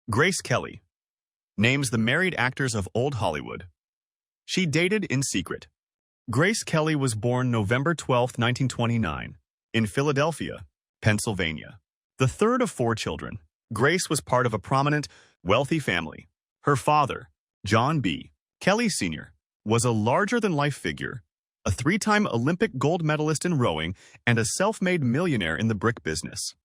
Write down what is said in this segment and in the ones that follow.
Grace Kelly names the married actors of old Hollywood. She dated in secret. Grace Kelly was born November 12, 1929, in Philadelphia, Pennsylvania. The third of four children, Grace was part of a prominent, wealthy family. Her father, John B. Kelly Sr., was a larger-than-life figure, a three-time Olympic gold medalist in rowing, and a self-made millionaire in the brick business.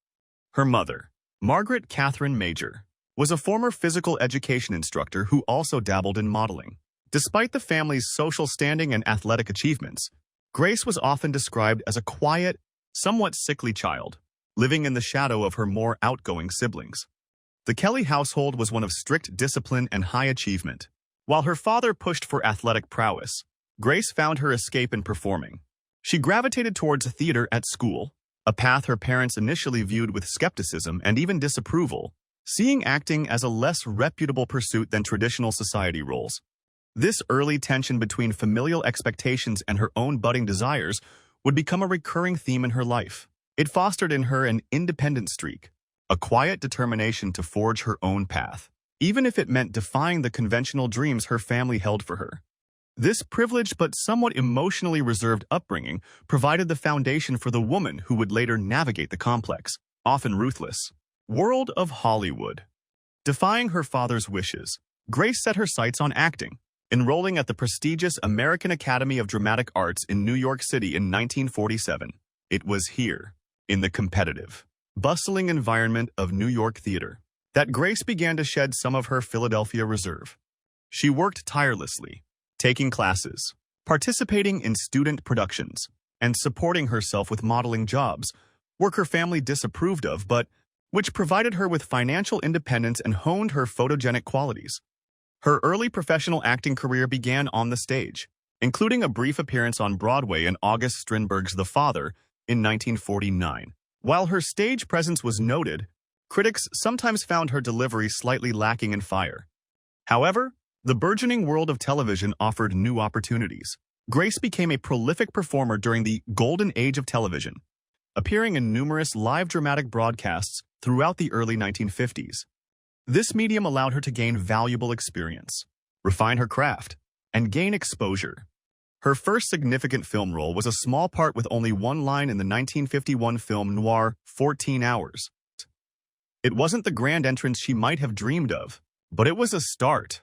Her mother, Margaret Catherine Major, was a former physical education instructor who also dabbled in modeling. Despite the family's social standing and athletic achievements, Grace was often described as a quiet, somewhat sickly child, living in the shadow of her more outgoing siblings. The Kelly household was one of strict discipline and high achievement. While her father pushed for athletic prowess, Grace found her escape in performing. She gravitated towards theater at school, a path her parents initially viewed with skepticism and even disapproval, seeing acting as a less reputable pursuit than traditional society roles. This early tension between familial expectations and her own budding desires would become a recurring theme in her life. It fostered in her an independent streak, a quiet determination to forge her own path, even if it meant defying the conventional dreams her family held for her. This privileged but somewhat emotionally reserved upbringing provided the foundation for the woman who would later navigate the complex, often ruthless, world of Hollywood. Defying her father's wishes, Grace set her sights on acting, enrolling at the prestigious American Academy of Dramatic Arts in New York City in 1947. It was here, in the competitive, bustling environment of New York theater, that Grace began to shed some of her Philadelphia reserve. She worked tirelessly, taking classes, participating in student productions, and supporting herself with modeling jobs, work her family disapproved of but which provided her with financial independence and honed her photogenic qualities. Her early professional acting career began on the stage, including a brief appearance on Broadway in August Strindberg's The Father in 1949. While her stage presence was noted, critics sometimes found her delivery slightly lacking in fire. However, the burgeoning world of television offered new opportunities. Grace became a prolific performer during the golden age of television, appearing in numerous live dramatic broadcasts throughout the early 1950s. This medium allowed her to gain valuable experience, refine her craft, and gain exposure. Her first significant film role was a small part with only one line in the 1951 film noir 14 Hours. It wasn't the grand entrance she might have dreamed of, but it was a start.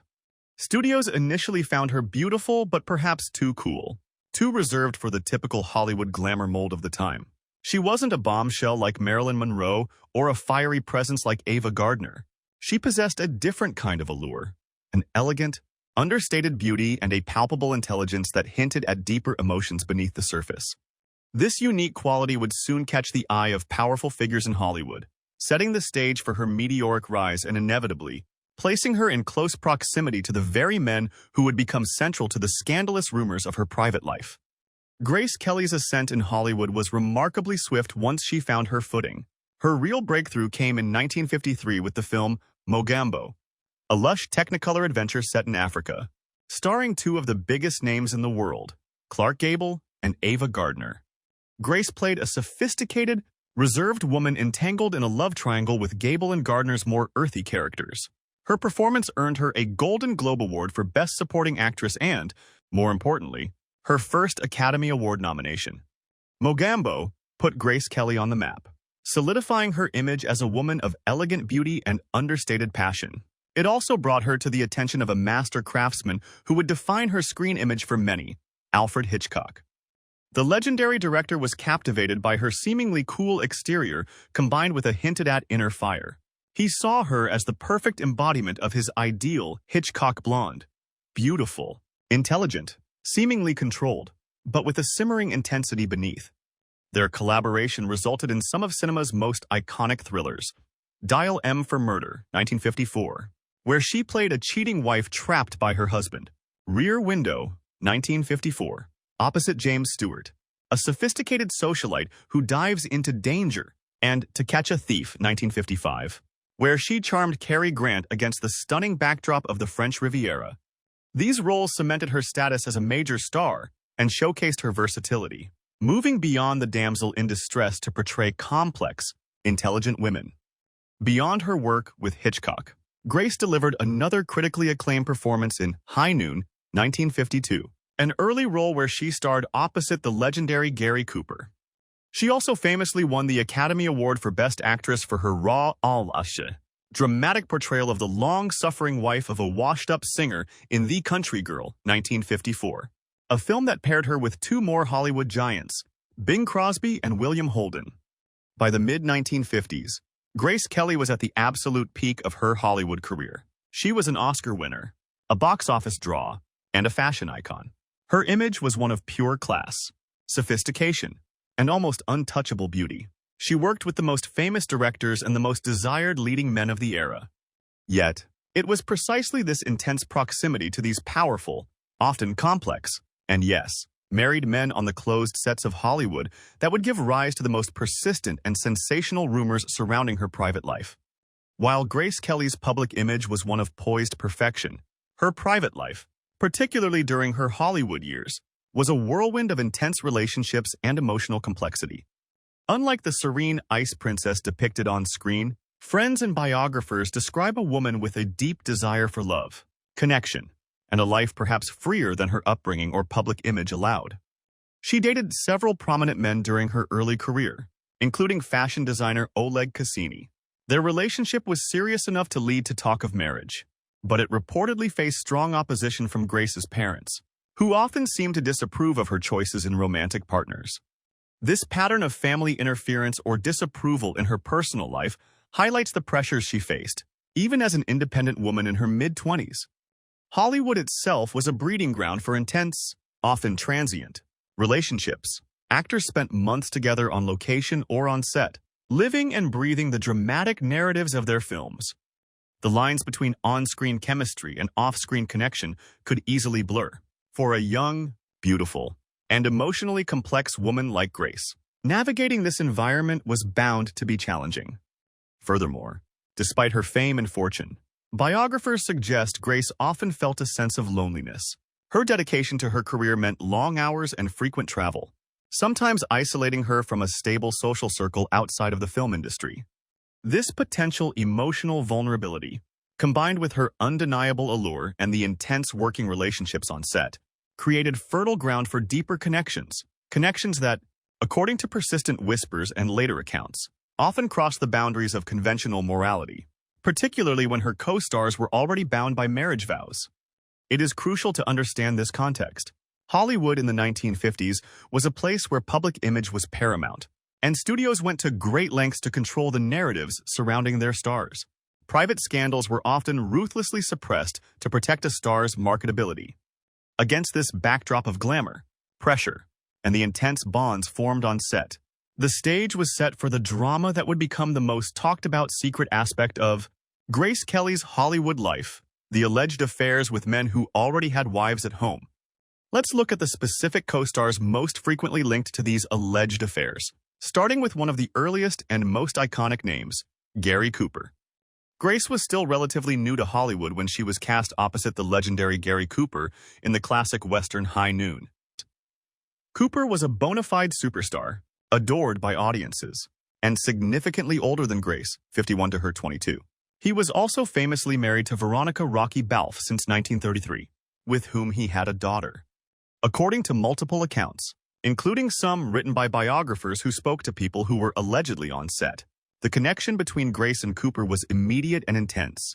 Studios initially found her beautiful but perhaps too cool, too reserved for the typical Hollywood glamour mold of the time. She wasn't a bombshell like Marilyn Monroe or a fiery presence like Ava Gardner. She possessed a different kind of allure, an elegant, understated beauty and a palpable intelligence that hinted at deeper emotions beneath the surface. This unique quality would soon catch the eye of powerful figures in Hollywood, setting the stage for her meteoric rise and inevitably placing her in close proximity to the very men who would become central to the scandalous rumors of her private life. Grace Kelly's ascent in Hollywood was remarkably swift once she found her footing. Her real breakthrough came in 1953 with the film Mogambo, a lush Technicolor adventure set in Africa, starring two of the biggest names in the world, Clark Gable and Ava Gardner. Grace played a sophisticated, reserved woman entangled in a love triangle with Gable and Gardner's more earthy characters. Her performance earned her a Golden Globe Award for Best Supporting Actress and, more importantly, her first Academy Award nomination. Mogambo put Grace Kelly on the map, solidifying her image as a woman of elegant beauty and understated passion. It also brought her to the attention of a master craftsman who would define her screen image for many, Alfred Hitchcock. The legendary director was captivated by her seemingly cool exterior combined with a hinted-at inner fire. He saw her as the perfect embodiment of his ideal Hitchcock blonde, beautiful, intelligent, seemingly controlled, but with a simmering intensity beneath. Their collaboration resulted in some of cinema's most iconic thrillers. Dial M for Murder, 1954, where she played a cheating wife trapped by her husband. Rear Window, 1954, opposite James Stewart, a sophisticated socialite who dives into danger. And To Catch a Thief, 1955, where she charmed Cary Grant against the stunning backdrop of the French Riviera. These roles cemented her status as a major star and showcased her versatility, moving beyond the damsel in distress to portray complex, intelligent women. Beyond her work with Hitchcock, Grace delivered another critically acclaimed performance in High Noon, 1952, an early role where she starred opposite the legendary Gary Cooper. She also famously won the Academy Award for Best Actress for her raw, dramatic portrayal of the long-suffering wife of a washed-up singer in The Country Girl, 1954, a film that paired her with two more Hollywood giants, Bing Crosby and William Holden. By the mid-1950s, Grace Kelly was at the absolute peak of her Hollywood career. She was an Oscar winner, a box office draw, and a fashion icon. Her image was one of pure class, sophistication, and almost untouchable beauty. She worked with the most famous directors and the most desired leading men of the era. Yet, it was precisely this intense proximity to these powerful, often complex, and yes, married men on the closed sets of Hollywood that would give rise to the most persistent and sensational rumors surrounding her private life. While Grace Kelly's public image was one of poised perfection, her private life, particularly during her Hollywood years, was a whirlwind of intense relationships and emotional complexity. Unlike the serene ice princess depicted on screen, friends and biographers describe a woman with a deep desire for love, connection, and a life perhaps freer than her upbringing or public image allowed. She dated several prominent men during her early career, including fashion designer Oleg Cassini. Their relationship was serious enough to lead to talk of marriage, but it reportedly faced strong opposition from Grace's parents, who often seemed to disapprove of her choices in romantic partners. This pattern of family interference or disapproval in her personal life highlights the pressures she faced, even as an independent woman in her mid-20s. Hollywood itself was a breeding ground for intense, often transient, relationships. Actors spent months together on location or on set, living and breathing the dramatic narratives of their films. The lines between on-screen chemistry and off-screen connection could easily blur. For a young, beautiful, and emotionally complex woman like Grace, navigating this environment was bound to be challenging. Furthermore, despite her fame and fortune, biographers suggest Grace often felt a sense of loneliness. Her dedication to her career meant long hours and frequent travel, sometimes isolating her from a stable social circle outside of the film industry. This potential emotional vulnerability, combined with her undeniable allure and the intense working relationships on set, created fertile ground for deeper connections that, according to persistent whispers and later accounts, often crossed the boundaries of conventional morality, particularly when her co-stars were already bound by marriage vows. It is crucial to understand this context. Hollywood in the 1950s was a place where public image was paramount, and studios went to great lengths to control the narratives surrounding their stars. Private scandals were often ruthlessly suppressed to protect a star's marketability. Against this backdrop of glamour, pressure, and the intense bonds formed on set, the stage was set for the drama that would become the most talked-about secret aspect of Grace Kelly's Hollywood life, the alleged affairs with men who already had wives at home. Let's look at the specific co-stars most frequently linked to these alleged affairs, starting with one of the earliest and most iconic names, Gary Cooper. Grace was still relatively new to Hollywood when she was cast opposite the legendary Gary Cooper in the classic Western High Noon. Cooper was a bona fide superstar, adored by audiences, and significantly older than Grace, 51 to her 22. He was also famously married to Veronica "Rocky" Balfe since 1933, with whom he had a daughter. According to multiple accounts, including some written by biographers who spoke to people who were allegedly on set, the connection between Grace and Cooper was immediate and intense.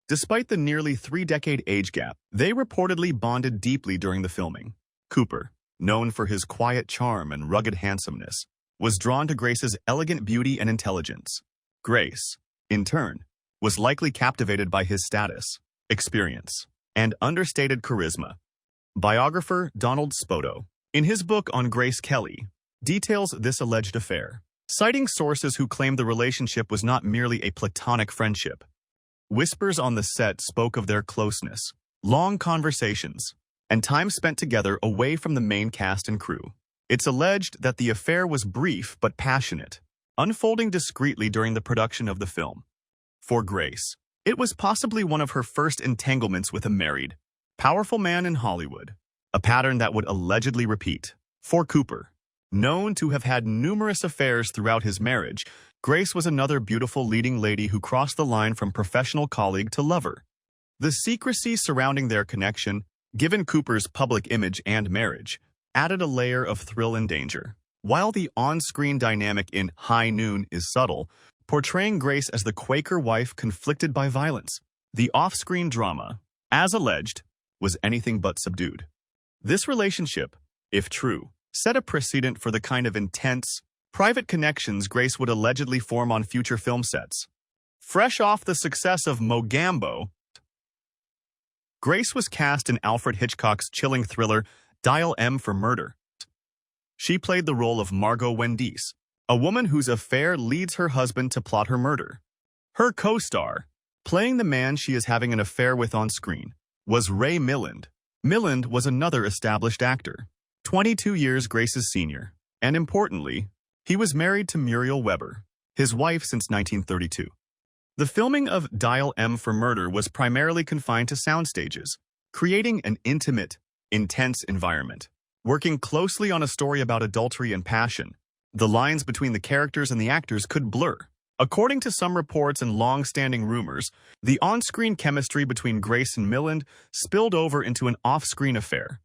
Despite the nearly three-decade age gap, they reportedly bonded deeply during the filming. Cooper, known for his quiet charm and rugged handsomeness, was drawn to Grace's elegant beauty and intelligence. Grace, in turn, was likely captivated by his status, experience, and understated charisma. Biographer Donald Spoto, in his book on Grace Kelly, details this alleged affair, citing sources who claimed the relationship was not merely a platonic friendship. Whispers on the set spoke of their closeness, long conversations, and time spent together away from the main cast and crew. It's alleged that the affair was brief but passionate, unfolding discreetly during the production of the film. For Grace, it was possibly one of her first entanglements with a married, powerful man in Hollywood, a pattern that would allegedly repeat. For Cooper, known to have had numerous affairs throughout his marriage, Grace was another beautiful leading lady who crossed the line from professional colleague to lover. The secrecy surrounding their connection, given Cooper's public image and marriage, added a layer of thrill and danger. While the on-screen dynamic in High Noon is subtle, portraying Grace as the Quaker wife conflicted by violence, the off-screen drama, as alleged, was anything but subdued. This relationship, if true, set a precedent for the kind of intense, private connections Grace would allegedly form on future film sets. Fresh off the success of Mogambo, Grace was cast in Alfred Hitchcock's chilling thriller Dial M for Murder. She played the role of Margot Wendice, a woman whose affair leads her husband to plot her murder. Her co-star, playing the man she is having an affair with on screen, was Ray Milland. Milland was another established actor, 22 years Grace's senior, and importantly, he was married to Muriel Weber, his wife since 1932. The filming of Dial M for Murder was primarily confined to sound stages, creating an intimate, intense environment. Working closely on a story about adultery and passion, the lines between the characters and the actors could blur. According to some reports and long-standing rumors, the on-screen chemistry between Grace and Milland spilled over into an off-screen affair.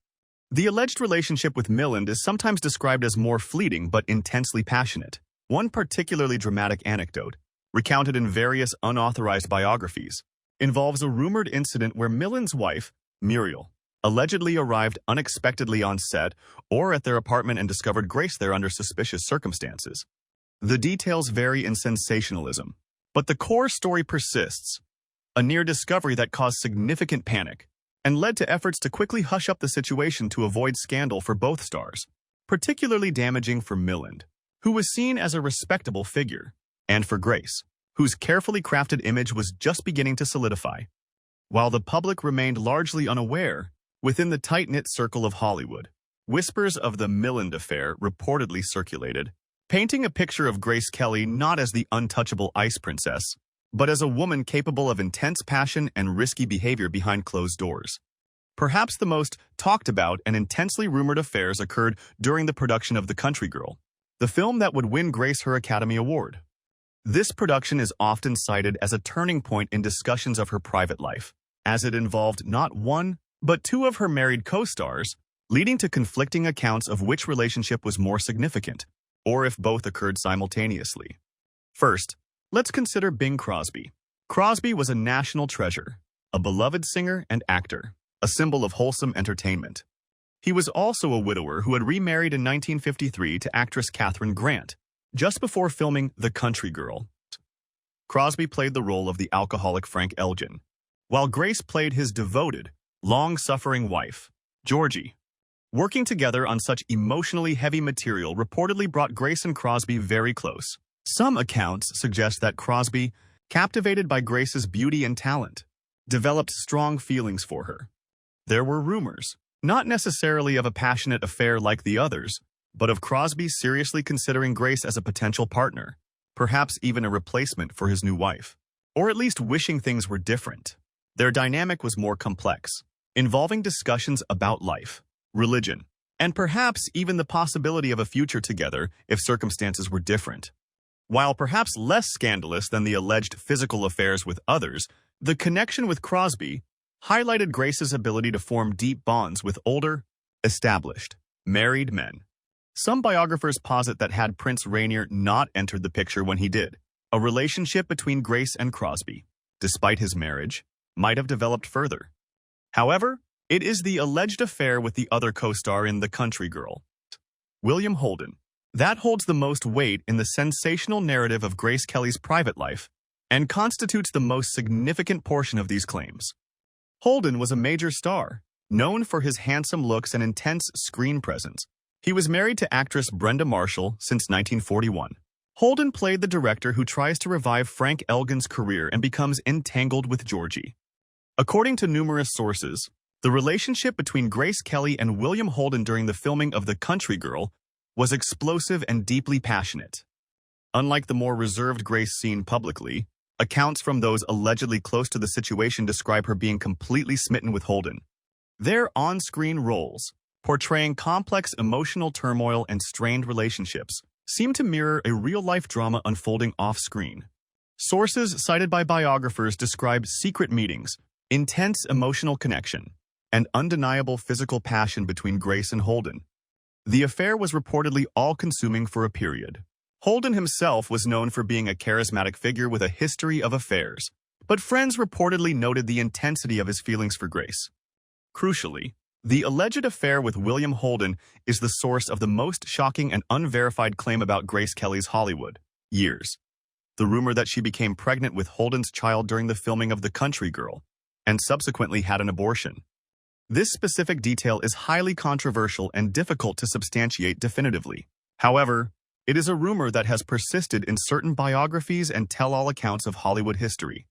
The alleged relationship with Milland is sometimes described as more fleeting but intensely passionate. One particularly dramatic anecdote, recounted in various unauthorized biographies, involves a rumored incident where Milland's wife, Muriel, allegedly arrived unexpectedly on set or at their apartment and discovered Grace there under suspicious circumstances. The details vary in sensationalism, but the core story persists, a near discovery that caused significant panic and led to efforts to quickly hush up the situation to avoid scandal for both stars, particularly damaging for Milland, who was seen as a respectable figure, and for Grace, whose carefully crafted image was just beginning to solidify. While the public remained largely unaware, within the tight-knit circle of Hollywood, whispers of the Milland affair reportedly circulated, painting a picture of Grace Kelly not as the untouchable ice princess, but as a woman capable of intense passion and risky behavior behind closed doors. Perhaps the most talked about and intensely rumored affairs occurred during the production of The Country Girl, the film that would win Grace her Academy Award. This production is often cited as a turning point in discussions of her private life, as it involved not one, but two of her married co-stars, leading to conflicting accounts of which relationship was more significant, or if both occurred simultaneously. First, let's consider Bing Crosby. Crosby was a national treasure, a beloved singer and actor, a symbol of wholesome entertainment. He was also a widower who had remarried in 1953 to actress Katharine Grant, just before filming The Country Girl. Crosby played the role of the alcoholic Frank Elgin, while Grace played his devoted, long-suffering wife, Georgie. Working together on such emotionally heavy material reportedly brought Grace and Crosby very close. Some accounts suggest that Crosby, captivated by Grace's beauty and talent, developed strong feelings for her. There were rumors, not necessarily of a passionate affair like the others, but of Crosby seriously considering Grace as a potential partner, perhaps even a replacement for his new wife, or at least wishing things were different. Their dynamic was more complex, involving discussions about life, religion, and perhaps even the possibility of a future together if circumstances were different. While perhaps less scandalous than the alleged physical affairs with others, the connection with Crosby highlighted Grace's ability to form deep bonds with older, established, married men. Some biographers posit that had Prince Rainier not entered the picture when he did, a relationship between Grace and Crosby, despite his marriage, might have developed further. However, it is the alleged affair with the other co-star in The Country Girl, William Holden, that holds the most weight in the sensational narrative of Grace Kelly's private life and constitutes the most significant portion of these claims. Holden was a major star, known for his handsome looks and intense screen presence. He was married to actress Brenda Marshall since 1941. Holden played the director who tries to revive Frank Elgin's career and becomes entangled with Georgie. According to numerous sources, the relationship between Grace Kelly and William Holden during the filming of The Country Girl was explosive and deeply passionate. Unlike the more reserved Grace seen publicly, accounts from those allegedly close to the situation describe her being completely smitten with Holden. Their on-screen roles, portraying complex emotional turmoil and strained relationships, seem to mirror a real-life drama unfolding off-screen. Sources cited by biographers describe secret meetings, intense emotional connection, and undeniable physical passion between Grace and Holden. The affair was reportedly all-consuming for a period. Holden himself was known for being a charismatic figure with a history of affairs, but friends reportedly noted the intensity of his feelings for Grace. Crucially, the alleged affair with William Holden is the source of the most shocking and unverified claim about Grace Kelly's Hollywood years. The rumor that she became pregnant with Holden's child during the filming of The Country Girl, and subsequently had an abortion. This specific detail is highly controversial and difficult to substantiate definitively. However, it is a rumor that has persisted in certain biographies and tell-all accounts of Hollywood history.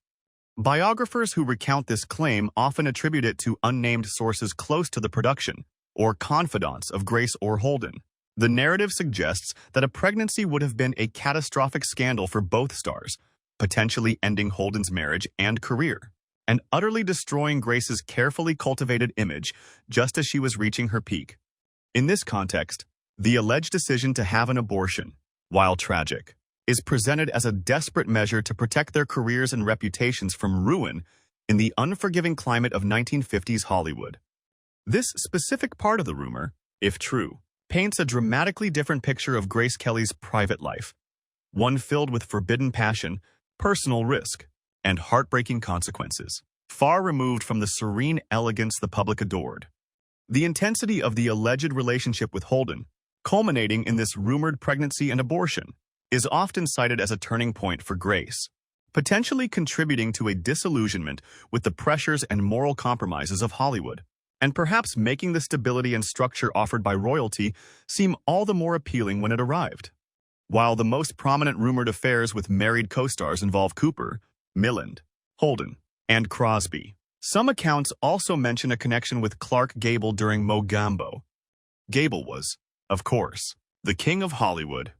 Biographers who recount this claim often attribute it to unnamed sources close to the production, or confidants of Grace or Holden. The narrative suggests that a pregnancy would have been a catastrophic scandal for both stars, potentially ending Holden's marriage and career, and utterly destroying Grace's carefully cultivated image just as she was reaching her peak. In this context, the alleged decision to have an abortion, while tragic, is presented as a desperate measure to protect their careers and reputations from ruin in the unforgiving climate of 1950s Hollywood. This specific part of the rumor, if true, paints a dramatically different picture of Grace Kelly's private life, one filled with forbidden passion, personal risk, and heartbreaking consequences, far removed from the serene elegance the public adored. The intensity of the alleged relationship with Holden, culminating in this rumored pregnancy and abortion, is often cited as a turning point for Grace, potentially contributing to a disillusionment with the pressures and moral compromises of Hollywood, and perhaps making the stability and structure offered by royalty seem all the more appealing when it arrived. While the most prominent rumored affairs with married co-stars involve Cooper, Milland, Holden, and Crosby, some accounts also mention a connection with Clark Gable during Mogambo. Gable was, of course, the king of Hollywood,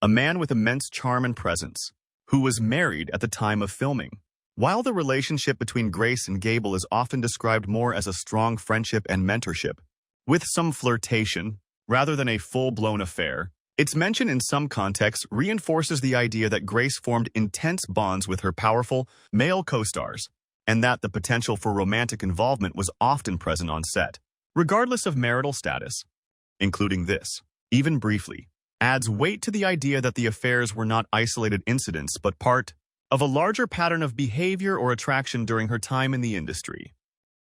a man with immense charm and presence, who was married at the time of filming. While the relationship between Grace and Gable is often described more as a strong friendship and mentorship, with some flirtation, rather than a full-blown affair, its mention in some contexts reinforces the idea that Grace formed intense bonds with her powerful, male co-stars, and that the potential for romantic involvement was often present on set, regardless of marital status. Including this, even briefly, adds weight to the idea that the affairs were not isolated incidents but part of a larger pattern of behavior or attraction during her time in the industry.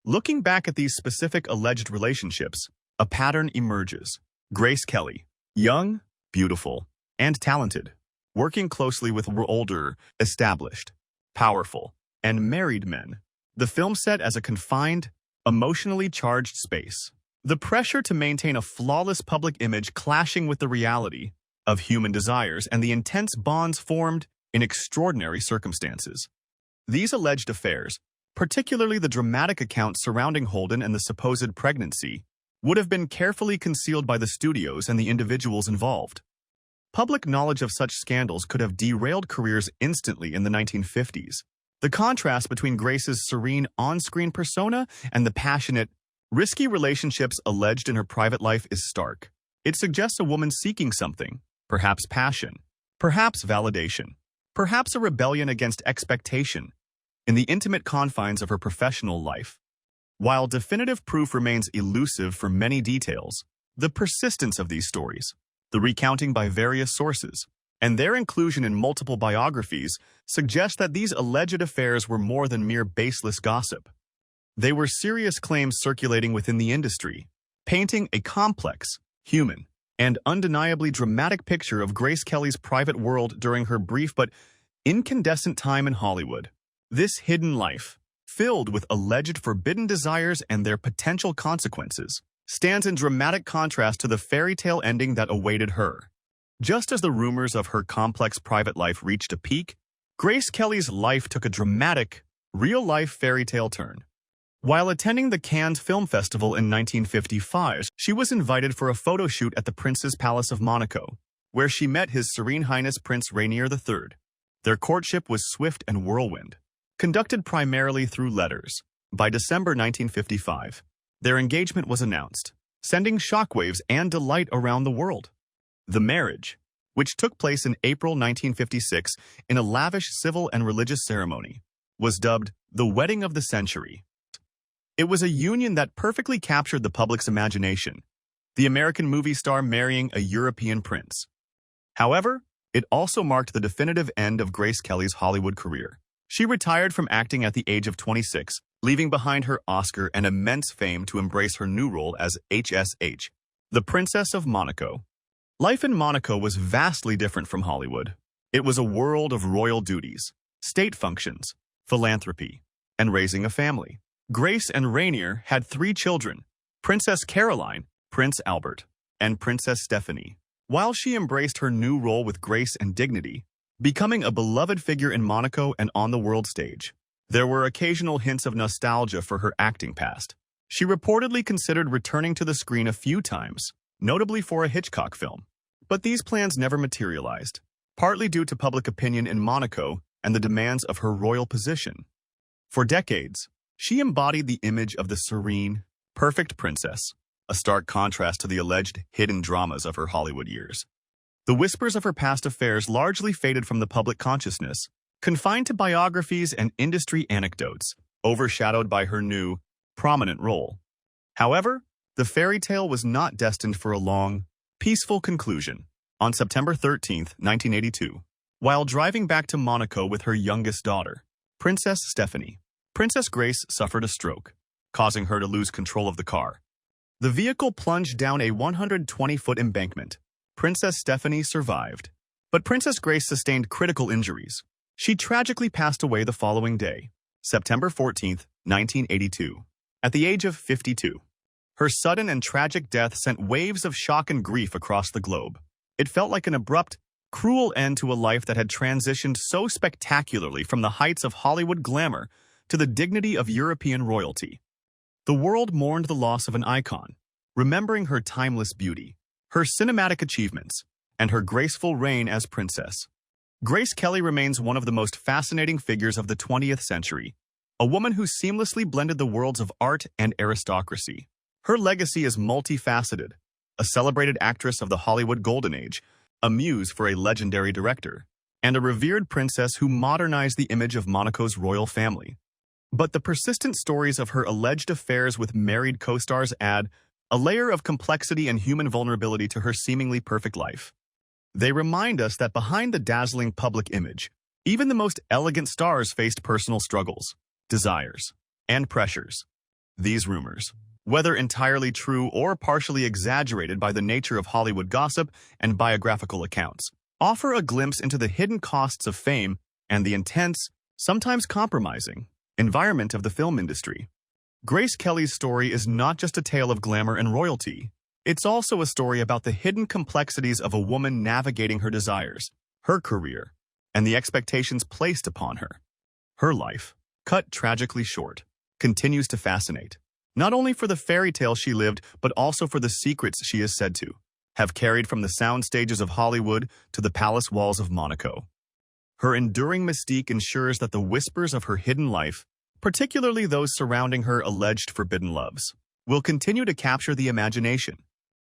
Looking back at these specific alleged relationships, a pattern emerges. Grace Kelly, young, beautiful, and talented, working closely with older, established, powerful, and married men. The film set as a confined, emotionally charged space. The pressure to maintain a flawless public image clashing with the reality of human desires and the intense bonds formed in extraordinary circumstances. These alleged affairs, particularly the dramatic accounts surrounding Holden and the supposed pregnancy, would have been carefully concealed by the studios and the individuals involved. Public knowledge of such scandals could have derailed careers instantly in the 1950s. The contrast between Grace's serene on-screen persona and the passionate, risky relationships alleged in her private life is stark. It suggests a woman seeking something, perhaps passion, perhaps validation, perhaps a rebellion against expectation, in the intimate confines of her professional life. While definitive proof remains elusive for many details, the persistence of these stories, the recounting by various sources, and their inclusion in multiple biographies suggest that these alleged affairs were more than mere baseless gossip. They were serious claims circulating within the industry, painting a complex, human, and undeniably dramatic picture of Grace Kelly's private world during her brief but incandescent time in Hollywood. This hidden life, filled with alleged forbidden desires and their potential consequences, stands in dramatic contrast to the fairy tale ending that awaited her. Just as the rumors of her complex private life reached a peak, Grace Kelly's life took a dramatic, real-life fairy tale turn. While attending the Cannes Film Festival in 1955, she was invited for a photo shoot at the Prince's Palace of Monaco, where she met His Serene Highness Prince Rainier III. Their courtship was swift and whirlwind, conducted primarily through letters. By December 1955, their engagement was announced, sending shockwaves and delight around the world. The marriage, which took place in April 1956 in a lavish civil and religious ceremony, was dubbed the wedding of the century. It was a union that perfectly captured the public's imagination, the American movie star marrying a European prince. However, it also marked the definitive end of Grace Kelly's Hollywood career. She retired from acting at the age of 26, leaving behind her Oscar and immense fame to embrace her new role as HSH, the Princess of Monaco. Life in Monaco was vastly different from Hollywood. It was a world of royal duties, state functions, philanthropy, and raising a family. Grace and Rainier had 3 children, Princess Caroline, Prince Albert, and Princess Stephanie. While she embraced her new role with grace and dignity, becoming a beloved figure in Monaco and on the world stage, there were occasional hints of nostalgia for her acting past. She reportedly considered returning to the screen a few times, notably for a Hitchcock film. But these plans never materialized, partly due to public opinion in Monaco and the demands of her royal position. For decades, she embodied the image of the serene, perfect princess, a stark contrast to the alleged hidden dramas of her Hollywood years. The whispers of her past affairs largely faded from the public consciousness, confined to biographies and industry anecdotes, overshadowed by her new, prominent role. However, the fairy tale was not destined for a long, peaceful conclusion. On September 13, 1982, while driving back to Monaco with her youngest daughter, Princess Stephanie, Princess Grace suffered a stroke, causing her to lose control of the car. The vehicle plunged down a 120-foot embankment. Princess Stephanie survived, but Princess Grace sustained critical injuries. She tragically passed away the following day, September 14, 1982, at the age of 52. Her sudden and tragic death sent waves of shock and grief across the globe. It felt like an abrupt, cruel end to a life that had transitioned so spectacularly from the heights of Hollywood glamour to the dignity of European royalty. The world mourned the loss of an icon, remembering her timeless beauty, her cinematic achievements, and her graceful reign as princess. Grace Kelly remains one of the most fascinating figures of the 20th century, a woman who seamlessly blended the worlds of art and aristocracy. Her legacy is multifaceted, a celebrated actress of the Hollywood Golden Age, a muse for a legendary director, and a revered princess who modernized the image of Monaco's royal family. But the persistent stories of her alleged affairs with married co-stars add a layer of complexity and human vulnerability to her seemingly perfect life. They remind us that behind the dazzling public image, even the most elegant stars faced personal struggles, desires, and pressures. These rumors, whether entirely true or partially exaggerated by the nature of Hollywood gossip and biographical accounts, offer a glimpse into the hidden costs of fame and the intense, sometimes compromising, environment of the film industry. Grace Kelly's story is not just a tale of glamour and royalty. It's also a story about the hidden complexities of a woman navigating her desires, her career, and the expectations placed upon her. Her life, cut tragically short, continues to fascinate, not only for the fairy tale she lived, but also for the secrets she is said to have carried from the sound stages of Hollywood to the palace walls of Monaco. Her enduring mystique ensures that the whispers of her hidden life, particularly those surrounding her alleged forbidden loves, will continue to capture the imagination,